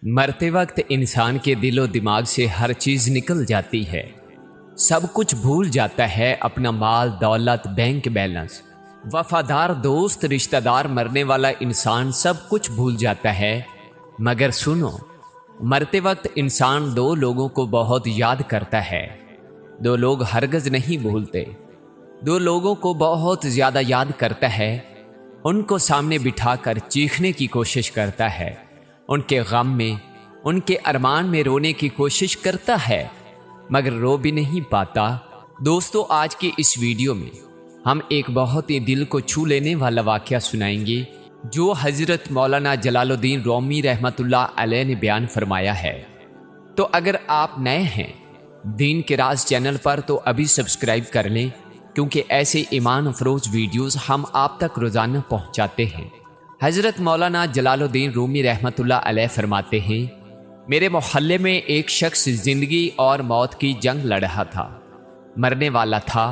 مرتے وقت انسان کے دل و دماغ سے ہر چیز نکل جاتی ہے، سب کچھ بھول جاتا ہے، اپنا مال دولت، بینک بیلنس، وفادار دوست، رشتہ دار، مرنے والا انسان سب کچھ بھول جاتا ہے۔ مگر سنو، مرتے وقت انسان دو لوگوں کو بہت یاد کرتا ہے۔ دو لوگ ہرگز نہیں بھولتے، دو لوگوں کو بہت زیادہ یاد کرتا ہے۔ ان کو سامنے بٹھا کر چیخنے کی کوشش کرتا ہے، ان کے غم میں، ان کے ارمان میں رونے کی کوشش کرتا ہے، مگر رو بھی نہیں پاتا۔ دوستو، آج کی اس ویڈیو میں ہم ایک بہت ہی دل کو چھو لینے والا واقعہ سنائیں گے جو حضرت مولانا جلال الدین رومی رحمۃ اللہ علیہ نے بیان فرمایا ہے۔ تو اگر آپ نئے ہیں دین کے راز چینل پر تو ابھی سبسکرائب کر لیں، کیونکہ ایسے ایمان افروز ویڈیوز ہم آپ تک روزانہ پہنچاتے ہیں۔ حضرت مولانا جلال الدین رومی رحمۃ اللہ علیہ فرماتے ہیں، میرے محلے میں ایک شخص زندگی اور موت کی جنگ لڑ رہا تھا، مرنے والا تھا،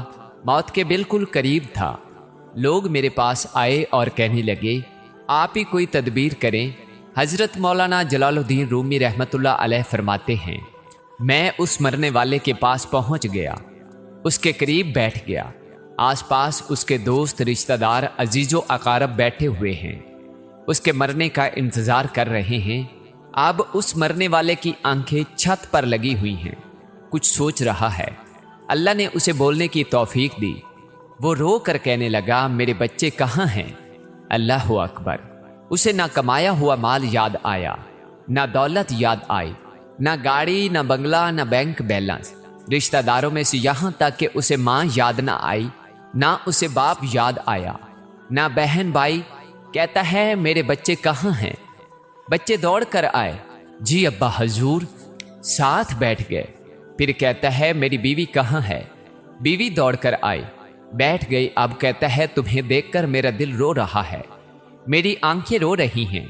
موت کے بالکل قریب تھا۔ لوگ میرے پاس آئے اور کہنے لگے، آپ ہی کوئی تدبیر کریں۔ حضرت مولانا جلال الدین رومی رحمۃ اللہ علیہ فرماتے ہیں، میں اس مرنے والے کے پاس پہنچ گیا، اس کے قریب بیٹھ گیا۔ آس پاس اس کے دوست، رشتہ دار، عزیز و اقارب بیٹھے ہوئے ہیں، اس کے مرنے کا انتظار کر رہے ہیں۔ اب اس مرنے والے کی آنکھیں چھت پر لگی ہوئی ہیں، کچھ سوچ رہا ہے۔ اللہ نے اسے بولنے کی توفیق دی۔ وہ رو کر کہنے لگا، میرے بچے کہاں ہیں؟ اللہ اکبر! اسے نہ کمایا ہوا مال یاد آیا، نہ دولت یاد آئی، نہ گاڑی، نہ بنگلہ، نہ بینک بیلنس۔ رشتہ داروں میں سے یہاں تک کہ اسے ماں یاد نہ آئی، نہ اسے باپ یاد آیا، نہ بہن بھائی۔ کہتا ہے، میرے بچے کہاں ہیں؟ بچے دوڑ کر آئے، جی ابا حضور، ساتھ بیٹھ گئے۔ پھر کہتا ہے، میری بیوی کہاں ہے؟ بیوی دوڑ کر آئی، بیٹھ گئی۔ اب کہتا ہے، تمہیں دیکھ کر میرا دل رو رہا ہے، میری آنکھیں رو رہی ہیں،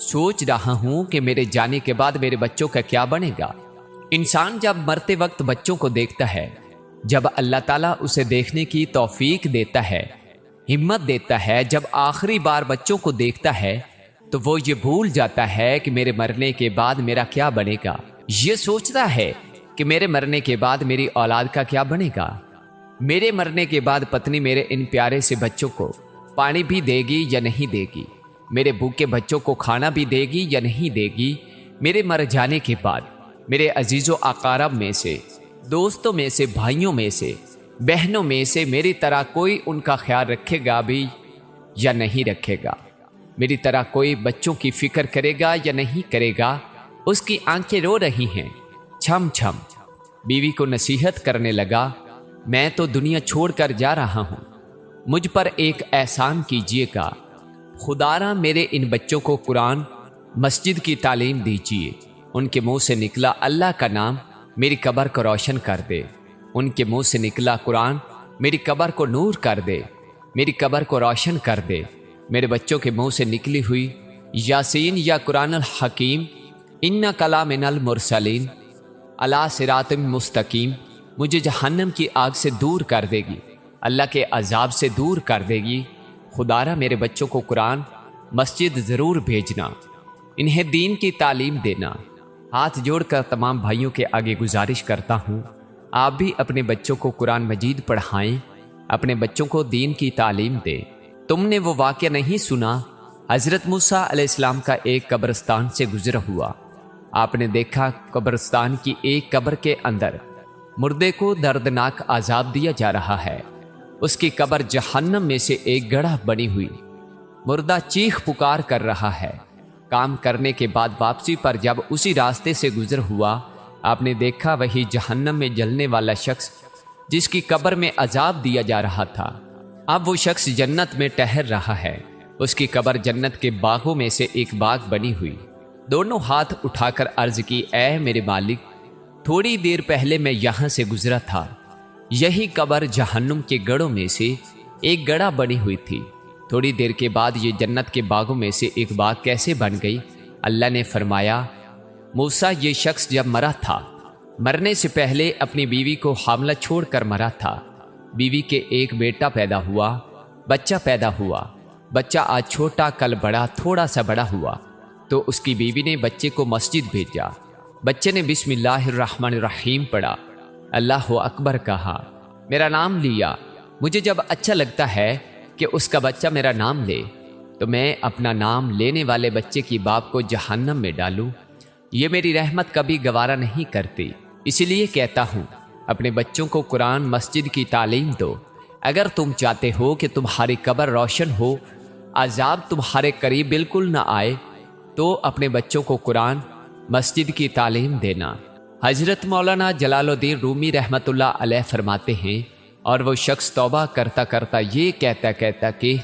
سوچ رہا ہوں کہ میرے جانے کے بعد میرے بچوں کا کیا بنے گا۔ انسان جب مرتے وقت بچوں کو دیکھتا ہے، جب اللہ تعالیٰ اسے دیکھنے کی توفیق دیتا ہے، ہمت دیتا ہے، جب آخری بار بچوں کو دیکھتا ہے تو وہ یہ بھول جاتا ہے کہ میرے مرنے کے بعد میرا کیا بنے گا۔ یہ سوچتا ہے کہ میرے مرنے کے بعد میری اولاد کا کیا بنے گا۔ میرے مرنے کے بعد پتنی میرے ان پیارے سے بچوں کو پانی بھی دے گی یا نہیں دے گی، میرے بھوکے بچوں کو کھانا بھی دے گی یا نہیں دے گی۔ میرے مر جانے کے بعد میرے عزیز و اقارب میں سے، دوستوں میں سے، بھائیوں میں سے، بہنوں میں سے میری طرح کوئی ان کا خیال رکھے گا بھی یا نہیں رکھے گا، میری طرح کوئی بچوں کی فکر کرے گا یا نہیں کرے گا۔ اس کی آنکھیں رو رہی ہیں، چھم چھم۔ بیوی کو نصیحت کرنے لگا، میں تو دنیا چھوڑ کر جا رہا ہوں، مجھ پر ایک احسان کیجیے گا، خدارا میرے ان بچوں کو قرآن، مسجد کی تعلیم دیجیے۔ ان کے منہ سے نکلا، اللہ کا نام میری قبر کو روشن کر دے۔ ان کے منہ سے نکلا، قرآن میری قبر کو نور کر دے، میری قبر کو روشن کر دے۔ میرے بچوں کے منہ سے نکلی ہوئی یاسین یا قرآن الحکیم، انک لمن المرسلین علی صراط مستقیم، مجھے جہنم کی آگ سے دور کر دے گی، اللہ کے عذاب سے دور کر دے گی۔ خدارا میرے بچوں کو قرآن، مسجد ضرور بھیجنا، انہیں دین کی تعلیم دینا۔ ہاتھ جوڑ کر تمام بھائیوں کے آگے گزارش کرتا ہوں، آپ بھی اپنے بچوں کو قرآن مجید پڑھائیں، اپنے بچوں کو دین کی تعلیم دیں۔ تم نے وہ واقعہ نہیں سنا؟ حضرت موسیٰ علیہ السلام کا ایک قبرستان سے گزر ہوا، آپ نے دیکھا قبرستان کی ایک قبر کے اندر مردے کو دردناک عذاب دیا جا رہا ہے۔ اس کی قبر جہنم میں سے ایک گڑھا بنی ہوئی، مردہ چیخ پکار کر رہا ہے۔ کام کرنے کے بعد واپسی پر جب اسی راستے سے گزر ہوا، آپ نے دیکھا وہی جہنم میں جلنے والا شخص جس کی قبر میں عذاب دیا جا رہا تھا، اب وہ شخص جنت میں ٹہر رہا ہے۔ اس کی قبر جنت کے باغوں میں سے ایک باغ بنی ہوئی۔ دونوں ہاتھ اٹھا کر عرض کی، اے میرے مالک، تھوڑی دیر پہلے میں یہاں سے گزرا تھا، یہی قبر جہنم کے گڑھوں میں سے ایک گڑھا بنی ہوئی تھی، تھوڑی دیر کے بعد یہ جنت کے باغوں میں سے ایک باغ کیسے بن گئی؟ اللہ نے فرمایا، موسیٰ، یہ شخص جب مرا تھا، مرنے سے پہلے اپنی بیوی کو حاملہ چھوڑ کر مرا تھا۔ بیوی کے ایک بیٹا پیدا ہوا، بچہ پیدا ہوا، بچہ آج چھوٹا، کل بڑا، تھوڑا سا بڑا ہوا۔ تو اس کی بیوی نے بچے کو مسجد بھیجا۔ بچے نے بسم اللہ الرحمن الرحیم پڑھا، اللہ اکبر کہا، میرا نام لیا۔ مجھے جب اچھا لگتا ہے کہ اس کا بچہ میرا نام لے تو میں اپنا نام لینے والے بچے کی باپ کو جہنم میں ڈالوں، یہ میری رحمت کبھی گوارا نہیں کرتی۔ اسی لیے کہتا ہوں اپنے بچوں کو قرآن مسجد کی تعلیم دو۔ اگر تم چاہتے ہو کہ تمہاری قبر روشن ہو، عذاب تمہارے قریب بالکل نہ آئے، تو اپنے بچوں کو قرآن مسجد کی تعلیم دینا۔ حضرت مولانا جلال الدین رومی رحمۃ اللہ علیہ فرماتے ہیں، اور وہ شخص توبہ کرتا کرتا یہ کہتا کہ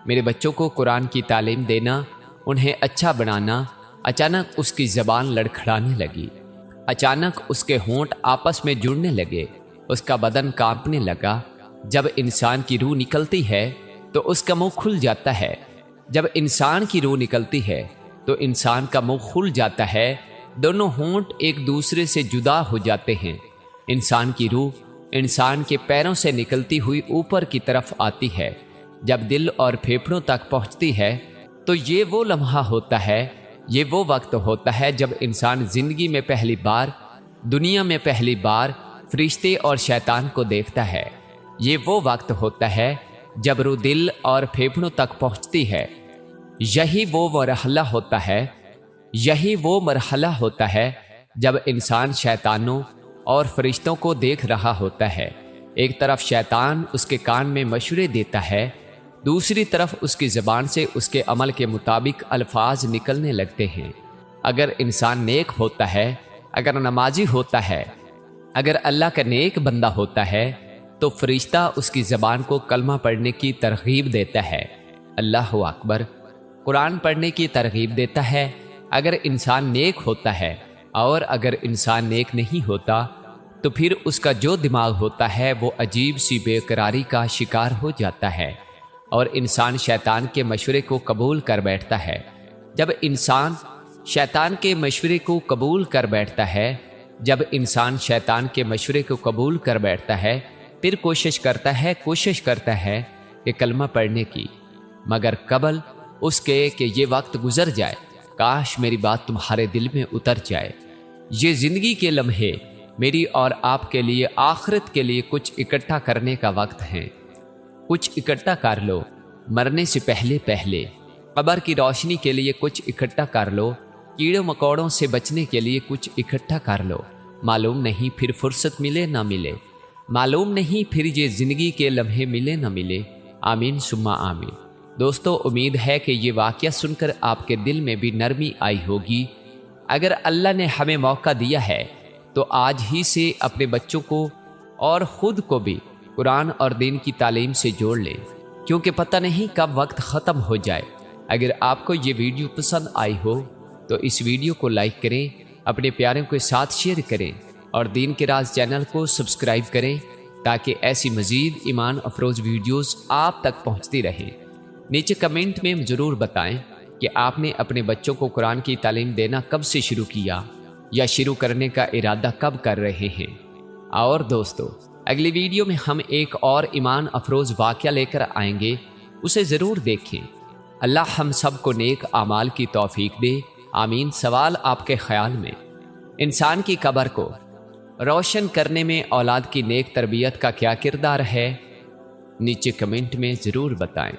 میرے بچوں کو قرآن کی تعلیم دینا، انہیں اچھا بنانا، اچانک اس کی زبان لڑکھڑانے لگی، اچانک اس کے ہونٹ آپس میں جڑنے لگے، اس کا بدن کانپنے لگا۔ جب انسان کی روح نکلتی ہے تو اس کا منہ کھل جاتا ہے، جب انسان کی روح نکلتی ہے تو انسان کا منہ کھل جاتا ہے، دونوں ہونٹ ایک دوسرے سے جدا ہو جاتے ہیں۔ انسان کی روح انسان کے پیروں سے نکلتی ہوئی اوپر کی طرف آتی ہے، جب دل اور پھیپھڑوں تک پہنچتی ہے تو یہ وہ لمحہ ہوتا ہے، یہ وہ وقت ہوتا ہے جب انسان زندگی میں پہلی بار، دنیا میں پہلی بار فرشتے اور شیطان کو دیکھتا ہے۔ یہ وہ وقت ہوتا ہے جب روح دل اور پھیپھڑوں تک پہنچتی ہے۔ یہی وہ مرحلہ ہوتا ہے جب انسان شیطانوں اور فرشتوں کو دیکھ رہا ہوتا ہے۔ ایک طرف شیطان اس کے کان میں مشورے دیتا ہے، دوسری طرف اس کی زبان سے اس کے عمل کے مطابق الفاظ نکلنے لگتے ہیں۔ اگر انسان نیک ہوتا ہے، اگر نمازی ہوتا ہے، اگر اللہ کا نیک بندہ ہوتا ہے تو فرشتہ اس کی زبان کو کلمہ پڑھنے کی ترغیب دیتا ہے، اللہ اکبر، قرآن پڑھنے کی ترغیب دیتا ہے۔ اگر انسان نیک ہوتا ہے اور اگر انسان نیک نہیں ہوتا تو پھر اس کا جو دماغ ہوتا ہے وہ عجیب سی بے قراری کا شکار ہو جاتا ہے اور انسان شیطان کے مشورے کو قبول کر بیٹھتا ہے۔ جب انسان شیطان کے مشورے کو قبول کر بیٹھتا ہے، پھر کوشش کرتا ہے کہ کلمہ پڑھنے کی، مگر قبل اس کے کہ یہ وقت گزر جائے، کاش میری بات تمہارے دل میں اتر جائے۔ یہ زندگی کے لمحے میری اور آپ کے لیے آخرت کے لیے کچھ اکٹھا کرنے کا وقت ہے۔ کچھ اکٹھا کر لو، مرنے سے پہلے قبر کی روشنی کے لیے کچھ اکٹھا کر لو، کیڑوں مکوڑوں سے بچنے کے لیے کچھ اکٹھا کر لو۔ معلوم نہیں پھر فرصت ملے نہ ملے، معلوم نہیں پھر یہ زندگی کے لمحے ملے نہ ملے۔ آمین ثم آمین۔ دوستو، امید ہے کہ یہ واقعہ سن کر آپ کے دل میں بھی نرمی آئی ہوگی۔ اگر اللہ نے ہمیں موقع دیا ہے تو آج ہی سے اپنے بچوں کو اور خود کو بھی قرآن اور دین کی تعلیم سے جوڑ لیں، کیونکہ پتہ نہیں کب وقت ختم ہو جائے۔ اگر آپ کو یہ ویڈیو پسند آئی ہو تو اس ویڈیو کو لائک کریں، اپنے پیاروں کے ساتھ شیئر کریں اور دین کے راز چینل کو سبسکرائب کریں تاکہ ایسی مزید ایمان افروز ویڈیوز آپ تک پہنچتی رہیں۔ نیچے کمنٹ میں ضرور بتائیں کہ آپ نے اپنے بچوں کو قرآن کی تعلیم دینا کب سے شروع کیا یا شروع کرنے کا ارادہ کب کر رہے ہیں۔ اور دوستو، اگلی ویڈیو میں ہم ایک اور ایمان افروز واقعہ لے کر آئیں گے، اسے ضرور دیکھیں۔ اللہ ہم سب کو نیک اعمال کی توفیق دے، آمین۔ سوال آپ کے خیال میں، انسان کی قبر کو روشن کرنے میں اولاد کی نیک تربیت کا کیا کردار ہے؟ نیچے کمنٹ میں ضرور بتائیں۔